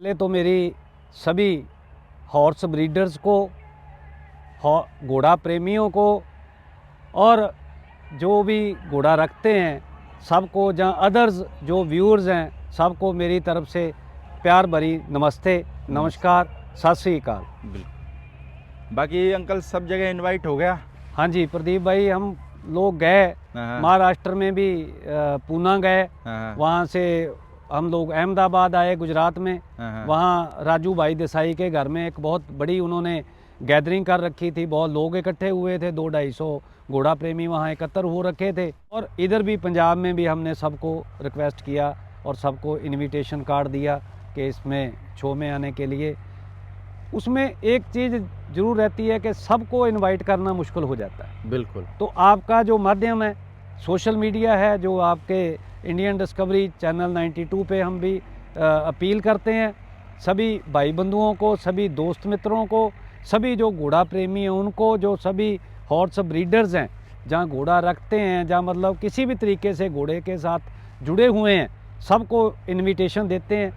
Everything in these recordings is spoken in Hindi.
पहले तो मेरी सभी हॉर्स ब्रीडर्स को, घोड़ा प्रेमियों को और जो भी घोड़ा रखते हैं सबको, जहाँ अदर्स जो व्यूअर्स हैं सबको मेरी तरफ से प्यार भरी नमस्ते, नमस्कार, सत श्री अकाल। बिल्कुल। बाकी अंकल सब जगह इनवाइट हो गया? हाँ जी प्रदीप भाई, हम लोग गए महाराष्ट्र में भी, पूना गए, वहाँ से हम लोग अहमदाबाद आए गुजरात में। वहाँ राजू भाई देसाई के घर में एक बहुत बड़ी उन्होंने गैदरिंग कर रखी थी, बहुत लोग इकट्ठे हुए थे, 200-250 घोड़ा प्रेमी वहाँ एकत्र हो रखे थे। और इधर भी पंजाब में भी हमने सबको रिक्वेस्ट किया और सबको इनविटेशन कार्ड दिया कि इसमें शो में आने के लिए। उसमें एक चीज़ ज़रूर रहती है कि सबको इनवाइट करना मुश्किल हो जाता है। बिल्कुल। तो आपका जो माध्यम है सोशल मीडिया है, जो आपके इंडियन डिस्कवरी चैनल 92 पे हम भी अपील करते हैं सभी भाई बंधुओं को, सभी दोस्त मित्रों को, सभी जो घोड़ा प्रेमी हैं उनको, जो सभी हॉर्स ब्रीडर्स हैं, जहाँ घोड़ा रखते हैं, जहाँ मतलब किसी भी तरीके से घोड़े के साथ जुड़े हुए हैं, सबको इनविटेशन देते हैं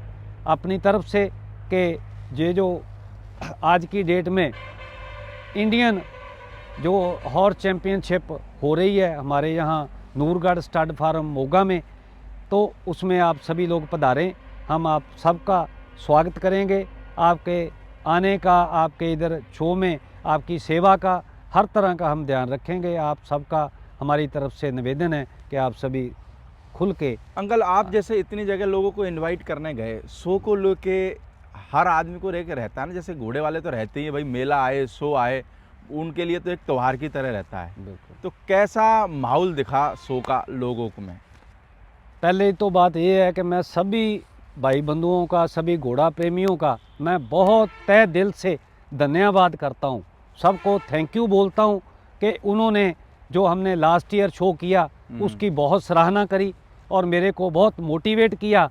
अपनी तरफ से कि ये जो आज की डेट में इंडियन जो हॉर्स चैम्पियनशिप हो रही है हमारे यहाँ नूरगढ़ स्टड फार्म मोगा में, तो उसमें आप सभी लोग पधारें। हम आप सबका स्वागत करेंगे, आपके आने का, आपके इधर शो में आपकी सेवा का, हर तरह का हम ध्यान रखेंगे। आप सबका हमारी तरफ से निवेदन है कि आप सभी खुल के। अंकल आप जैसे इतनी जगह लोगों को इनवाइट करने गए, शो को लेके हर आदमी को लेके रहता है ना, जैसे घोड़े वाले तो रहते ही हैं भाई, मेला आए शो आए, उनके लिए तो एक त्योहार की तरह रहता है। बिल्कुल। तो कैसा माहौल दिखा शो का लोगों को में? पहले तो बात ये है कि मैं सभी भाई बंधुओं का, सभी घोड़ा प्रेमियों का मैं बहुत तहे दिल से धन्यवाद करता हूँ, सबको थैंक यू बोलता हूँ कि उन्होंने जो हमने लास्ट ईयर शो किया उसकी बहुत सराहना करी और मेरे को बहुत मोटिवेट किया।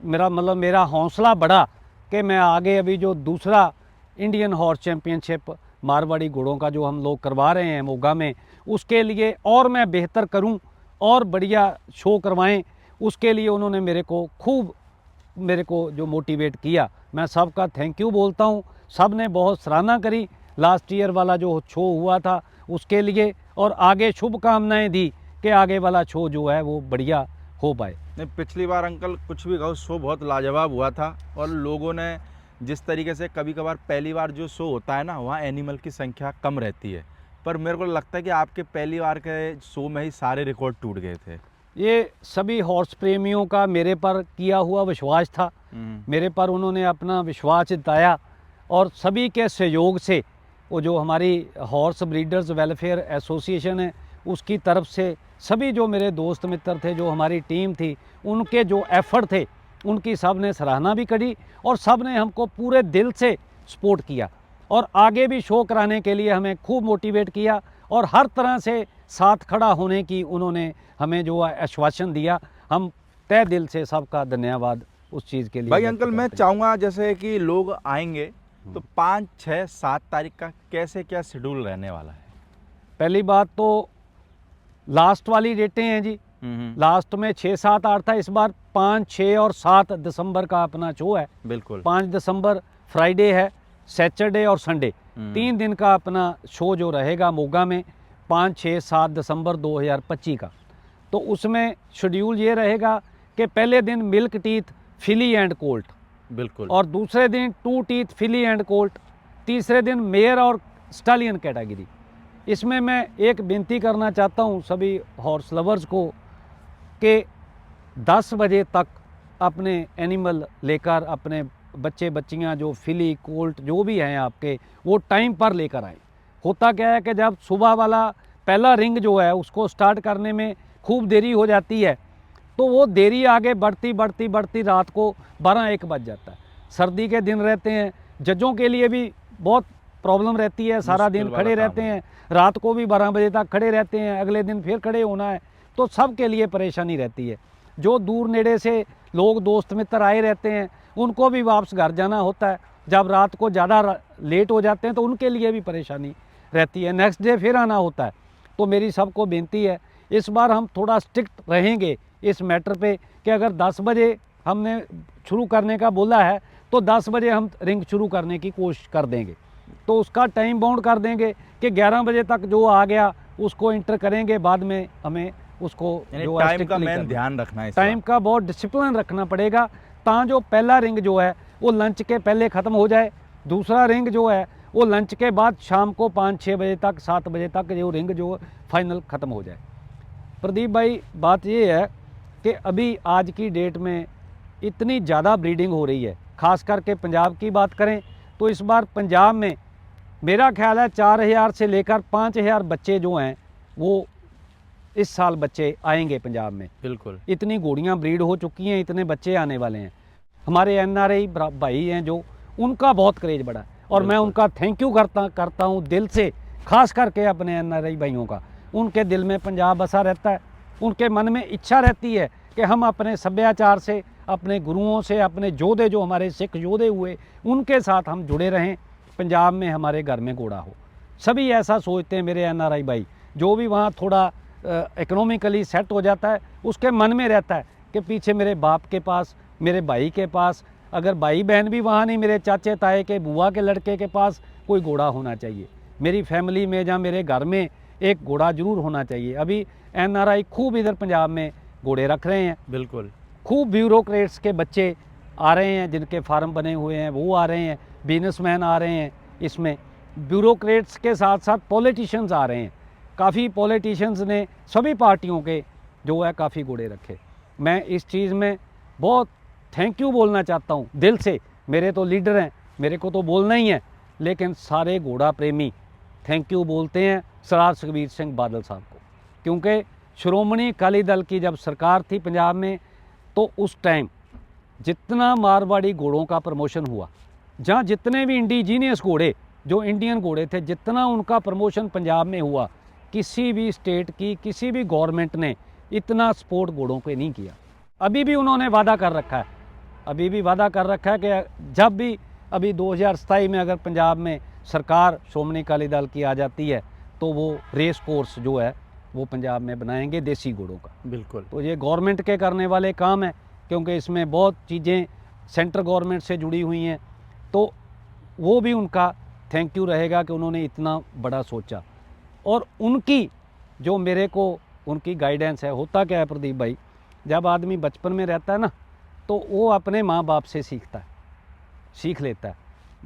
मेरा हौसला बढ़ा कि मैं आगे अभी जो दूसरा इंडियन हॉर्स चैम्पियनशिप मारवाड़ी घोड़ों का जो हम लोग करवा रहे हैं मोगा में, उसके लिए और मैं बेहतर करूं और बढ़िया शो करवाएं, उसके लिए उन्होंने मेरे को जो मोटिवेट किया, मैं सबका थैंक यू बोलता हूं। सब ने बहुत सराहना करी लास्ट ईयर वाला जो शो हुआ था उसके लिए, और आगे शुभकामनाएं दी कि आगे वाला शो जो है वो बढ़िया हो पाए। नहीं, पिछली बार अंकल कुछ भी कहो, शो बहुत लाजवाब हुआ था और लोगों ने जिस तरीके से, कभी कभार पहली बार जो शो होता है ना, वहाँ एनिमल की संख्या कम रहती है, पर मेरे को लगता है कि आपके पहली बार के शो में ही सारे रिकॉर्ड टूट गए थे। ये सभी हॉर्स प्रेमियों का मेरे पर किया हुआ विश्वास था, मेरे पर उन्होंने अपना विश्वास जताया और सभी के सहयोग से वो जो हमारी हॉर्स ब्रीडर्स वेलफेयर एसोसिएशन है उसकी तरफ से सभी जो मेरे दोस्त मित्र थे, जो हमारी टीम थी, उनके जो एफर्ट थे उनकी सब ने सराहना भी करी और सब ने हमको पूरे दिल से सपोर्ट किया और आगे भी शो कराने के लिए हमें खूब मोटिवेट किया और हर तरह से साथ खड़ा होने की उन्होंने हमें जो आश्वासन दिया। हम तहे दिल से सबका धन्यवाद उस चीज़ के लिए। भाई अंकल मैं चाहूँगा जैसे कि लोग आएंगे तो 5, 6, 7 तारीख का कैसे क्या शेड्यूल रहने वाला है? पहली बात तो लास्ट वाली डेटें हैं जी, लास्ट में 6, 7, 8 था, इस बार 5, 6 और 7 दिसंबर का अपना शो है। बिल्कुल। 5 दिसंबर फ्राइडे है, सैटरडे और संडे, 3 दिन का अपना शो जो रहेगा मोगा में 5, 6, 7 दिसंबर 2025 का। तो उसमें शेड्यूल ये रहेगा कि पहले दिन मिल्क टीथ फिली एंड कोल्ट, बिल्कुल, और दूसरे दिन 2 टीथ फिली एंड कोल्ट, तीसरे दिन मेयर और स्टालियन कैटेगरी। इसमें मैं एक विनती करना चाहता हूँ सभी हॉर्स लवर्स को कि 10 बजे तक अपने एनिमल लेकर, अपने बच्चे बच्चियाँ जो फिली कोल्ट जो भी हैं आपके, वो टाइम पर लेकर आए। होता क्या है कि जब सुबह वाला पहला रिंग जो है उसको स्टार्ट करने में खूब देरी हो जाती है, तो वो देरी आगे बढ़ती रात को 12-1 बज जाता है। सर्दी के दिन रहते हैं, जजों के लिए भी बहुत प्रॉब्लम रहती है, सारा दिन खड़े रहते हैं, रात को भी 12 बजे तक खड़े रहते हैं, अगले दिन फिर खड़े होना है, तो सब के लिए परेशानी रहती है। जो दूर नेड़े से लोग दोस्त मित्र आए रहते हैं उनको भी वापस घर जाना होता है, जब रात को ज़्यादा लेट हो जाते हैं तो उनके लिए भी परेशानी रहती है, नेक्स्ट डे फिर आना होता है। तो मेरी सबको बेनती है, इस बार हम थोड़ा स्ट्रिक्ट रहेंगे इस मैटर पे कि अगर 10 बजे हमने शुरू करने का बोला है तो 10 बजे हम रिंग शुरू करने की कोशिश कर देंगे। तो उसका टाइम बाउंड कर देंगे कि 11 बजे तक जो आ गया उसको इंटर करेंगे, बाद में हमें उसको जो है टाइम का strictly मेन करना। ध्यान रखना है इस टाइम का बहुत डिसिप्लिन रखना पड़ेगा, ता जो पहला रिंग जो है वो लंच के पहले ख़त्म हो जाए, दूसरा रिंग जो है वो लंच के बाद शाम को 5-6 बजे तक 7 बजे तक जो रिंग जो फाइनल ख़त्म हो जाए। प्रदीप भाई, बात ये है कि अभी आज की डेट में इतनी ज़्यादा ब्रीडिंग हो रही है, ख़ास करके पंजाब की बात करें तो इस बार पंजाब में मेरा ख्याल है 4000 से लेकर 5000 बच्चे जो हैं वो इस साल बच्चे आएंगे पंजाब में। बिल्कुल। इतनी घोड़ियाँ ब्रीड हो चुकी हैं, इतने बच्चे आने वाले हैं। हमारे एनआरआई भाई हैं जो, उनका बहुत क्रेज बढ़ा है और मैं बिल्कुल। उनका थैंक यू करता हूँ दिल से, खास करके अपने एनआरआई भाइयों का। उनके दिल में पंजाब बसा रहता है, उनके मन में इच्छा रहती है कि हम अपने सभ्याचार से, अपने गुरुओं से, अपने योद्धे जो हमारे सिख योद्धे हुए उनके साथ हम जुड़े रहें, पंजाब में हमारे घर में घोड़ा हो। सभी ऐसा सोचते हैं मेरे एनआरआई भाई। जो भी वहाँ थोड़ा इकोनॉमिकली सेट हो जाता है उसके मन में रहता है कि पीछे मेरे बाप के पास, मेरे भाई के पास, अगर भाई बहन भी वहाँ नहीं, मेरे चाचे ताए के बुआ के लड़के के पास कोई घोड़ा होना चाहिए। मेरी फैमिली में या मेरे घर में एक घोड़ा जरूर होना चाहिए। अभी एनआरआई खूब इधर पंजाब में घोड़े रख रहे हैं, बिल्कुल। खूब ब्यूरोक्रेट्स के बच्चे आ रहे हैं जिनके फार्म बने हुए हैं, वो आ रहे हैं, बिजनेसमैन आ रहे हैं। इसमें ब्यूरोक्रेट्स के साथ साथ पॉलिटिशियंस आ रहे हैं। काफ़ी पॉलिटिशियंस ने सभी पार्टियों के जो है काफ़ी घोड़े रखे। मैं इस चीज़ में बहुत थैंक यू बोलना चाहता हूँ दिल से। मेरे तो लीडर हैं, मेरे को तो बोलना ही है, लेकिन सारे घोड़ा प्रेमी थैंक यू बोलते हैं सरदार सुखबीर सिंह बादल साहब को, क्योंकि श्रोमणी अकाली दल की जब सरकार थी पंजाब में तो उस टाइम जितना मारवाड़ी घोड़ों का प्रमोशन हुआ, जहाँ जितने भी इंडिजीनियस घोड़े जो इंडियन घोड़े थे, जितना उनका प्रमोशन पंजाब में हुआ, किसी भी स्टेट की किसी भी गवर्नमेंट ने इतना सपोर्ट घोड़ों पे नहीं किया। अभी भी उन्होंने वादा कर रखा है, अभी भी वादा कर रखा है कि जब भी अभी 2027 में अगर पंजाब में सरकार श्रोमणी अकाली दल की आ जाती है तो वो रेस कोर्स जो है वो पंजाब में बनाएंगे देसी घोड़ों का। बिल्कुल। तो ये गवर्नमेंट के करने वाले काम है, क्योंकि इसमें बहुत चीज़ें सेंट्रल गवर्नमेंट से जुड़ी हुई हैं, तो वो भी उनका थैंक यू रहेगा कि उन्होंने इतना बड़ा सोचा। और उनकी जो मेरे को उनकी गाइडेंस है। होता क्या है प्रदीप भाई, जब आदमी बचपन में रहता है ना तो वो अपने माँ बाप से सीखता है, सीख लेता है।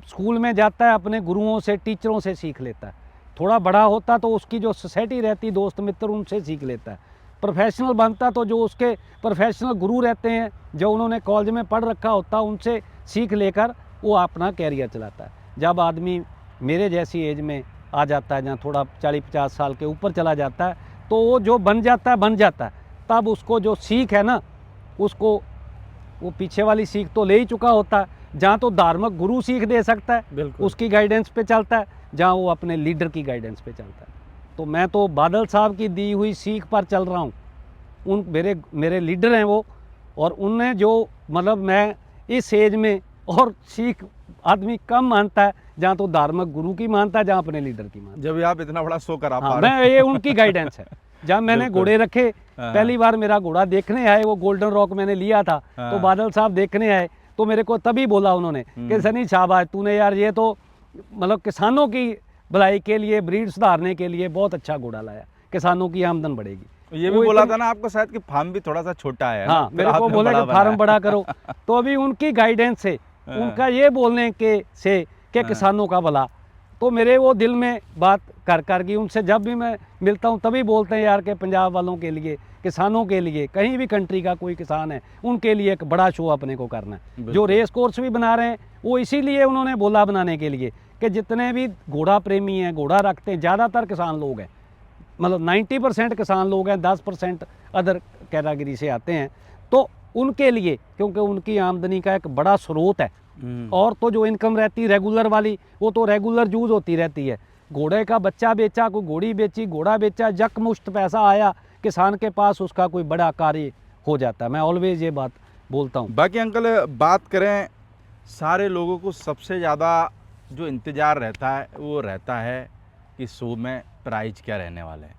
स्कूल में जाता है अपने गुरुओं से, टीचरों से सीख लेता है। थोड़ा बड़ा होता तो उसकी जो सोसाइटी रहती, दोस्त मित्र, उनसे सीख लेता है। प्रोफेशनल बनता तो जो उसके प्रोफेशनल गुरु रहते हैं, जो उन्होंने कॉलेज में पढ़ रखा होता, उनसे सीख लेकर वो अपना कैरियर चलाता है। जब आदमी मेरे जैसी एज में आ जाता है, जहाँ थोड़ा 40-50 साल के ऊपर चला जाता है, तो वो जो बन जाता है तब उसको जो सीख है ना, उसको वो पीछे वाली सीख तो ले ही चुका होता है। जहाँ तो धार्मिक गुरु सीख दे सकता है, बिल्कुल। उसकी गाइडेंस पे चलता है, जहाँ वो अपने लीडर की गाइडेंस पे चलता है। तो मैं तो बादल साहब की दी हुई सीख पर चल रहा हूँ। उन मेरे लीडर हैं वो, और उनने जो मतलब मैं इस एज में और सीख आदमी कम मानता है, जहाँ तो धार्मिक गुरु की मानता है, जहाँ अपने लीडर की मानता है। जब भी आप इतना बड़ा शो करा पा हाँ, रहे मैं ये उनकी गाइडेंस है। जब मैंने बिल्कुल। घोड़े रखे, हाँ। पहली बार मेरा घोड़ा देखने आए, वो गोल्डन रॉक मैंने लिया था, तो हाँ। बादल साहब देखने आए तो मेरे को तभी बोला उन्होंने कि सनी शाबाश, तूने यार ये तो मतलब किसानों की भलाई के लिए, ब्रीड सुधारने के लिए बहुत अच्छा घोड़ा लाया, किसानों की आमदन बढ़ेगी। ये भी वो बोला इतने- था ना आपको शायद कि फार्म भी थोड़ा सा छोटा है ना? हाँ, फिर मेरे को आपने बोले बड़ा कि फार्म बनाया। बड़ा करो। तो अभी उनकी गाइडेंस से, हाँ। उनका ये बोलने के से कि हाँ। किसानों का भला, तो मेरे वो दिल में बात कर गई। उनसे जब भी मैं मिलता हूँ तभी बोलते हैं यार कि पंजाब वालों के लिए, किसानों के लिए, कहीं भी कंट्री का कोई किसान है उनके लिए एक बड़ा शो अपने को करना है। जो बिल्कुल। रेस कोर्स भी बना रहे हैं वो इसीलिए उन्होंने बोला बनाने के लिए कि जितने भी घोड़ा प्रेमी हैं, घोड़ा रखते हैं, ज़्यादातर किसान लोग हैं, मतलब 90% किसान लोग हैं, 10% अदर कैटेगरी से आते हैं, तो उनके लिए, क्योंकि उनकी आमदनी का एक बड़ा स्रोत है। और तो जो इनकम रहती है रेगुलर वाली, वो तो रेगुलर यूज होती रहती है। घोड़े का बच्चा बेचा, कोई घोड़ी बेची, घोड़ा बेचा, यकमुश्त पैसा आया किसान के पास, उसका कोई बड़ा कार्य हो जाता है। मैं ऑलवेज ये बात बोलता हूँ। बाकी अंकल बात करें, सारे लोगों को सबसे ज़्यादा जो इंतज़ार रहता है वो रहता है कि शो में प्राइज क्या रहने वाले हैं।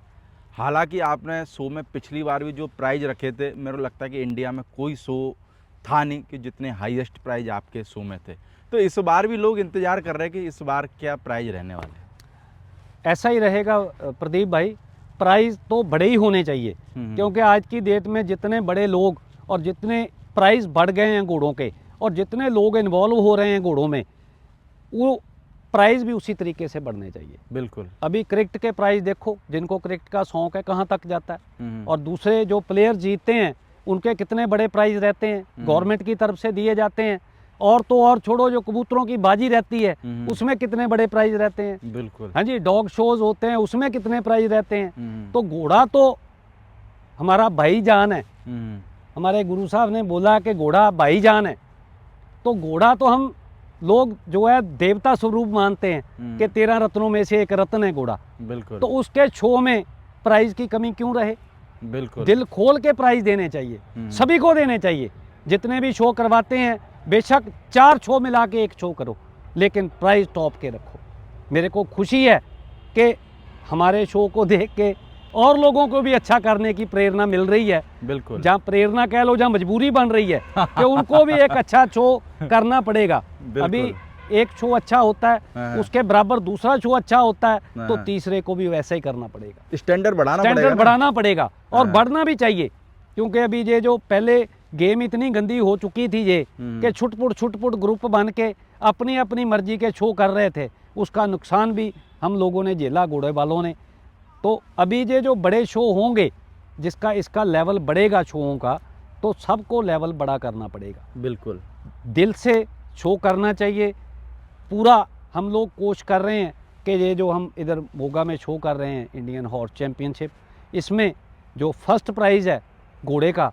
हालांकि आपने शो में पिछली बार भी जो प्राइज रखे थे, मेरे को लगता है कि इंडिया में कोई शो था नहीं कि जितने हाईएस्ट प्राइज आपके शो में थे। तो इस बार भी लोग इंतजार कर रहे हैं कि इस बार क्या प्राइज रहने वाले हैं। ऐसा ही रहेगा प्रदीप भाई, प्राइज़ तो बड़े ही होने चाहिए, क्योंकि आज की डेट में जितने बड़े लोग और जितने प्राइज़ बढ़ गए हैं घोड़ों के और जितने लोग इन्वॉल्व हो रहे हैं घोड़ों में, वो प्राइज़ भी उसी तरीके से बढ़ने चाहिए। बिल्कुल। अभी क्रिकेट के प्राइज़ देखो, जिनको क्रिकेट का शौक़ है कहाँ तक जाता है, और दूसरे जो प्लेयर जीतते हैं उनके कितने बड़े प्राइज़ रहते हैं, गवर्नमेंट की तरफ से दिए जाते हैं। और तो और छोड़ो, जो कबूतरों की बाजी रहती है उसमें कितने बड़े प्राइज रहते हैं। बिल्कुल। हाँ जी, डॉग शोज होते हैं उसमें कितने प्राइज रहते हैं। तो घोड़ा तो हमारा भाईजान है। हमारे गुरु साहब ने बोला कि घोड़ा भाईजान है, तो घोड़ा तो हम लोग जो है देवता स्वरूप मानते हैं कि 13 रत्नों में से एक रत्न है घोड़ा। बिल्कुल। तो उसके शो में प्राइज की कमी क्यों रहे। बिल्कुल। दिल खोल के प्राइज देने चाहिए, सभी को देने चाहिए। जितने भी शो करवाते हैं, बेशक 4 शो मिला के एक शो करो, लेकिन प्राइस टॉप के रखो। मेरे को खुशी है कि हमारे शो को देख के और लोगों को भी अच्छा करने की प्रेरणा मिल रही है। बिल्कुल। जहाँ प्रेरणा कह लो, जहाँ मजबूरी बन रही है कि उनको भी एक अच्छा शो करना पड़ेगा। अभी एक शो अच्छा होता है, उसके बराबर दूसरा शो अच्छा होता है, तो तीसरे को भी वैसा ही करना पड़ेगा। स्टैंडर्ड बढ़ाना पड़ेगा और बढ़ना भी चाहिए, क्योंकि अभी ये जो पहले गेम इतनी गंदी हो चुकी थी ये कि छुटपुट ग्रुप बन के अपनी अपनी मर्जी के शो कर रहे थे, उसका नुकसान भी हम लोगों ने झेला, घोड़े वालों ने। तो अभी ये जो बड़े शो होंगे, जिसका इसका लेवल बढ़ेगा शोओं का, तो सबको लेवल बड़ा करना पड़ेगा। बिल्कुल। दिल से शो करना चाहिए। पूरा हम लोग कोशिश कर रहे हैं कि ये जो हम इधर मोगा में शो कर रहे हैं, इंडियन हॉर्स चैम्पियनशिप, इसमें जो फर्स्ट प्राइज़ है घोड़े का,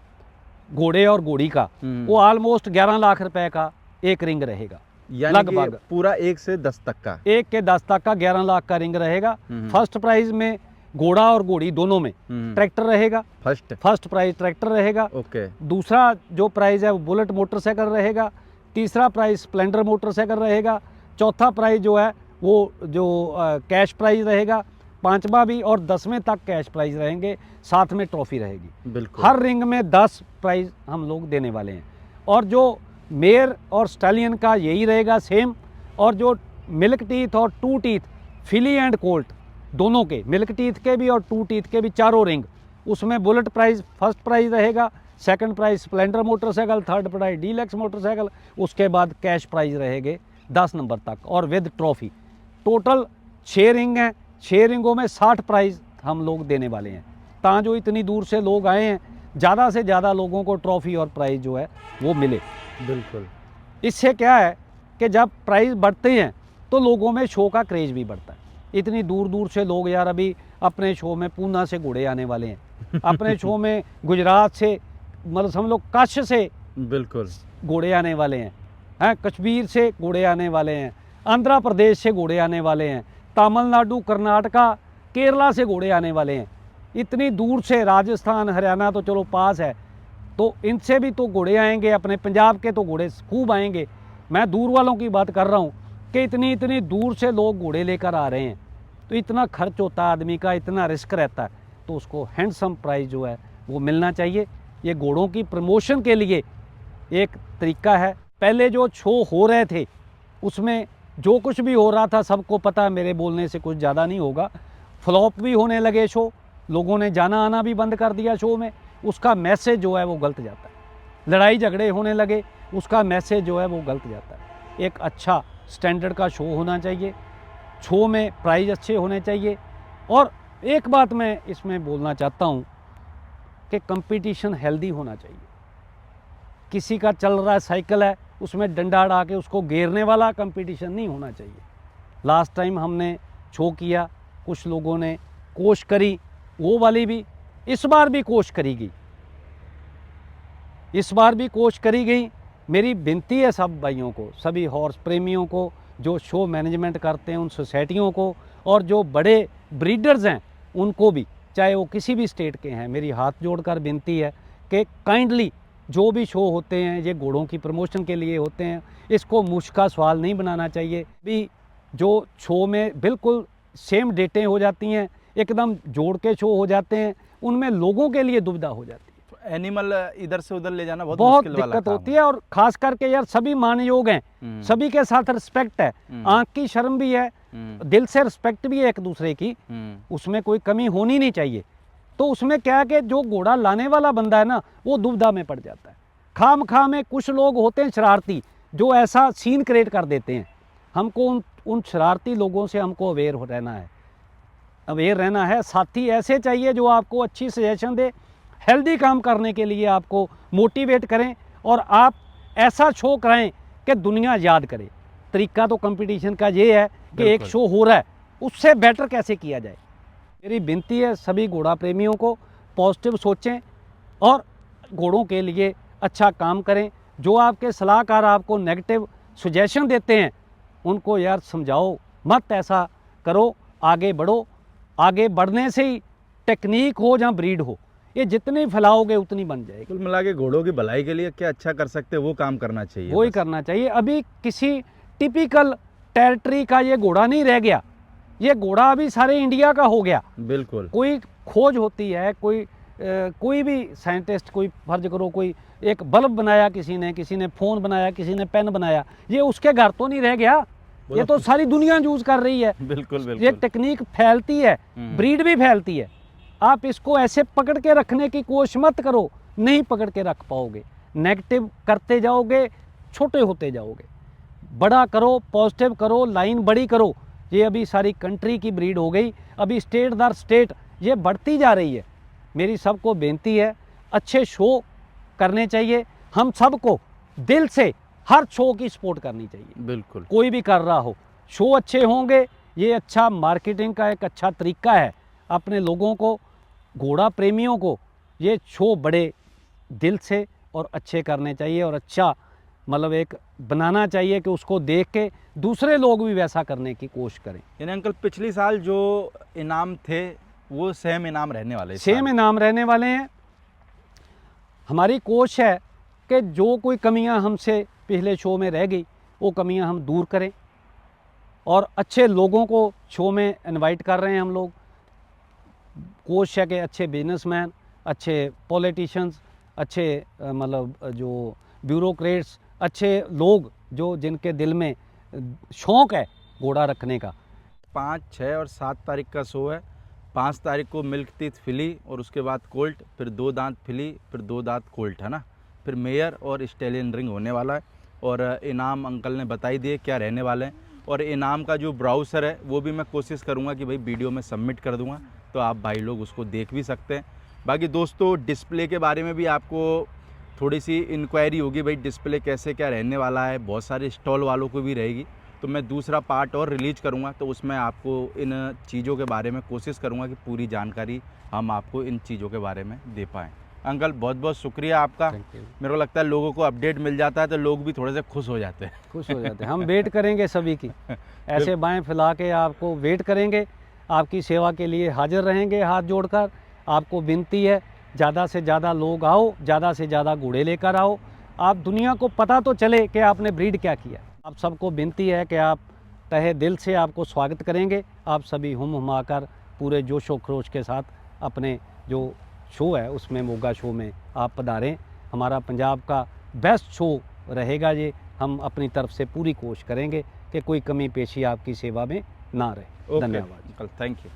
घोड़े और घोड़ी का, वो ऑलमोस्ट 11 लाख रुपए का एक रिंग रहेगा, लगभग पूरा 1 से 10 तक का, 1 के 10 तक का 11 लाख का रिंग रहेगा। फर्स्ट प्राइज में घोड़ा और घोड़ी दोनों में ट्रैक्टर रहेगा। फर्स्ट प्राइज ट्रैक्टर रहेगा। ओके। दूसरा जो प्राइज है वो बुलेट मोटरसाइकिल रहेगा। तीसरा प्राइज स्प्लेंडर मोटरसाइकिल रहेगा। चौथा प्राइज जो है वो जो कैश प्राइज रहेगा। पांचवा भी और 10वें तक कैश प्राइज रहेंगे, साथ में ट्रॉफी रहेगी। बिल्कुल। हर रिंग में 10 प्राइज हम लोग देने वाले हैं। और जो मेयर और स्टालियन का यही रहेगा सेम। और जो मिल्क टीथ और टू टीथ, फिली एंड कोल्ट दोनों के, मिल्क टीथ के भी और टू टीथ के भी चारों रिंग, उसमें बुलेट प्राइज फर्स्ट प्राइज रहेगा, second prize Splendor motorcycle, third prize Deluxe motorcycle, उसके बाद कैश प्राइज रहेंगे 10 नंबर तक और विद ट्रॉफी। टोटल 6 रिंग हैं। 6 रिंगों में 60 प्राइज हम लोग देने वाले हैं। तां जो इतनी दूर से लोग आए हैं, ज़्यादा से ज़्यादा लोगों को ट्रॉफी और प्राइज जो है वो मिले। बिल्कुल। इससे क्या है कि जब प्राइज बढ़ते हैं तो लोगों में शो का क्रेज भी बढ़ता है। इतनी दूर दूर से लोग, यार अभी अपने शो में पूना से घोड़े आने वाले हैं, अपने शो में गुजरात से, मतलब हम लोग कच्छ से बिल्कुल घोड़े आने वाले हैं, कश्मीर से घोड़े आने वाले हैं, आंध्र प्रदेश से घोड़े आने वाले हैं, तमिलनाडु, कर्नाटका, केरला से घोड़े आने वाले हैं। इतनी दूर से, राजस्थान, हरियाणा तो चलो पास है, तो इनसे भी तो घोड़े आएंगे। अपने पंजाब के तो घोड़े खूब आएंगे। मैं दूर वालों की बात कर रहा हूँ कि इतनी दूर से लोग घोड़े लेकर आ रहे हैं, तो इतना खर्च होता है आदमी का, इतना रिस्क रहता है, तो उसको हैंडसम प्राइस जो है वो मिलना चाहिए। ये घोड़ों की प्रमोशन के लिए एक तरीका है। पहले जो शो हो रहे थे उसमें जो कुछ भी हो रहा था सबको पता है, मेरे बोलने से कुछ ज़्यादा नहीं होगा। फ्लॉप भी होने लगे शो, लोगों ने जाना आना भी बंद कर दिया शो में, उसका मैसेज जो है वो गलत जाता है। लड़ाई झगड़े होने लगे, उसका मैसेज जो है वो गलत जाता है। एक अच्छा स्टैंडर्ड का शो होना चाहिए, शो में प्राइज अच्छे होने चाहिए। और एक बात मैं इसमें बोलना चाहता हूँ कि कंपटीशन हेल्दी होना चाहिए। किसी का चल रहा साइकिल है, उसमें डंडा अड़ा के उसको घेरने वाला कंपटीशन नहीं होना चाहिए। लास्ट टाइम हमने शो किया, कुछ लोगों ने कोशिश करी, वो वाली भी इस बार भी कोशिश करी गई, इस बार भी कोशिश करी गई। मेरी विनती है सब भाइयों को, सभी हॉर्स प्रेमियों को, जो शो मैनेजमेंट करते हैं उन सोसाइटियों को, और जो बड़े ब्रीडर्स हैं उनको भी, चाहे वो किसी भी स्टेट के हैं, मेरी हाथ जोड़कर विनती है कि काइंडली जो भी शो होते हैं ये घोड़ों की प्रमोशन के लिए होते हैं, इसको मुश्क का सवाल नहीं बनाना चाहिए। भी जो शो में बिल्कुल सेम डेटें हो जाती हैं, एकदम जोड़ के शो हो जाते हैं, उनमें लोगों के लिए दुविधा हो जाती है। तो एनिमल इधर से उधर ले जाना बहुत बहुत मुश्किल वाला दिक्कत काम होती है। और खास करके यार सभी मानयोग हैं, सभी के साथ रिस्पेक्ट है, आंख की शर्म भी है, दिल से रिस्पेक्ट भी है एक दूसरे की, उसमें कोई कमी होनी नहीं चाहिए। तो उसमें क्या है कि जो घोड़ा लाने वाला बंदा है ना, वो दुविधा में पड़ जाता है। खाम में कुछ लोग होते हैं शरारती, जो ऐसा सीन क्रिएट कर देते हैं। हमको उन शरारती लोगों से हमको अवेयर रहना है। साथी ऐसे चाहिए जो आपको अच्छी सजेशन दे, हेल्दी काम करने के लिए आपको मोटिवेट करें, और आप ऐसा शो कराएं कि दुनिया याद करे। तरीका तो कंपटीशन का ये है कि एक बिल्कुल। शो हो रहा है, उससे बेटर कैसे किया जाए। मेरी विनती है सभी घोड़ा प्रेमियों को, पॉजिटिव सोचें और घोड़ों के लिए अच्छा काम करें। जो आपके सलाहकार आपको नेगेटिव सजेशन देते हैं, उनको यार समझाओ, मत ऐसा करो, आगे बढ़ो। आगे बढ़ने से ही टेक्निक हो या ब्रीड हो, ये जितनी फैलाओगे उतनी बन जाएगी। कुल मिला के घोड़ों की भलाई के लिए क्या अच्छा कर सकते हैं वो काम करना चाहिए। वही बस। करना चाहिए। अभी किसी टिपिकल टेरिटरी का ये घोड़ा नहीं रह गया, ये घोड़ा अभी सारे इंडिया का हो गया। बिल्कुल। कोई खोज होती है, कोई भी साइंटिस्ट, कोई फर्ज करो कोई एक बल्ब बनाया किसी ने फ़ोन बनाया, किसी ने पेन बनाया, ये उसके घर तो नहीं रह गया, ये तो सारी दुनिया यूज़ कर रही है। बिल्कुल ये बिल्कुल। टेक्निक फैलती है, ब्रीड भी फैलती है। आप इसको ऐसे पकड़ के रखने की कोशिश मत करो, नहीं पकड़ के रख पाओगे। नेगेटिव करते जाओगे, छोटे होते जाओगे। बड़ा करो, पॉजिटिव करो, लाइन बड़ी करो। ये अभी सारी कंट्री की ब्रीड हो गई, अभी स्टेट दर स्टेट ये बढ़ती जा रही है। मेरी सबको बेनती है, अच्छे शो करने चाहिए। हम सबको दिल से हर शो की सपोर्ट करनी चाहिए, बिल्कुल। कोई भी कर रहा हो। शो अच्छे होंगे, ये अच्छा मार्केटिंग का एक अच्छा तरीका है। अपने लोगों को, घोड़ा प्रेमियों को ये शो बड़े दिल से और अच्छे करने चाहिए, और अच्छा मतलब एक बनाना चाहिए कि उसको देख के दूसरे लोग भी वैसा करने की कोशिश करें। यानी अंकल पिछली साल जो इनाम थे वो सेम इनाम रहने वाले इस सेम साल। इनाम रहने वाले हैं। हमारी कोशिश है कि जो कोई कमियां हमसे पिछले शो में रह गई, वो कमियां हम दूर करें, और अच्छे लोगों को शो में इनवाइट कर रहे हैं हम लोग। कोशिश है कि अच्छे बिजनेसमैन, अच्छे पॉलिटिशियंस, अच्छे मतलब जो ब्यूरोक्रेट्स, अच्छे लोग जो जिनके दिल में शौक़ है घोड़ा रखने का। 5, 6 और 7 तारीख का शो है। 5 तारीख को मिल्क टीथ फिली, और उसके बाद कोल्ट, फिर 2 दांत फिली, फिर 2 दांत कोल्ट, है ना। फिर मेयर और स्टेलियन रिंग होने वाला है। और इनाम अंकल ने बता ही दिए क्या रहने वाले हैं। और इनाम का जो ब्राउज़र है वो भी मैं कोशिश करूँगा कि भाई वीडियो में सबमिट कर दूँगा, तो आप भाई लोग उसको देख भी सकते हैं। बाकी दोस्तों डिस्प्ले के बारे में भी आपको थोड़ी सी इंक्वायरी होगी, भाई डिस्प्ले कैसे क्या रहने वाला है, बहुत सारे स्टॉल वालों को भी रहेगी। तो मैं दूसरा पार्ट और रिलीज करूँगा, तो उसमें आपको इन चीज़ों के बारे में कोशिश करूँगा कि पूरी जानकारी हम आपको इन चीज़ों के बारे में दे पाएँ। अंकल बहुत बहुत शुक्रिया आपका। मेरे को लगता है लोगों को अपडेट मिल जाता है तो लोग भी थोड़े से खुश हो जाते हैं। खुश हो जाते हैं। हम वेट करेंगे सभी की, ऐसे बाएं फैला के आपको वेट करेंगे, आपकी सेवा के लिए हाजिर रहेंगे हाथ जोड़कर। आपको विनती है, ज़्यादा से ज़्यादा लोग आओ, ज़्यादा से ज़्यादा घोड़े लेकर आओ। आप दुनिया को पता तो चले कि आपने ब्रीड क्या किया। आप सबको विनती है कि आप तहे दिल से आपको स्वागत करेंगे। आप सभी हुमाकर पूरे जोशो खरोश के साथ अपने जो शो है उसमें, मोगा शो में आप पधारें। हमारा पंजाब का बेस्ट शो रहेगा ये। हम अपनी तरफ से पूरी कोशिश करेंगे कि कोई कमी पेशी आपकी सेवा में ना रहे। ओके धन्यवाद। Uncle, thank you.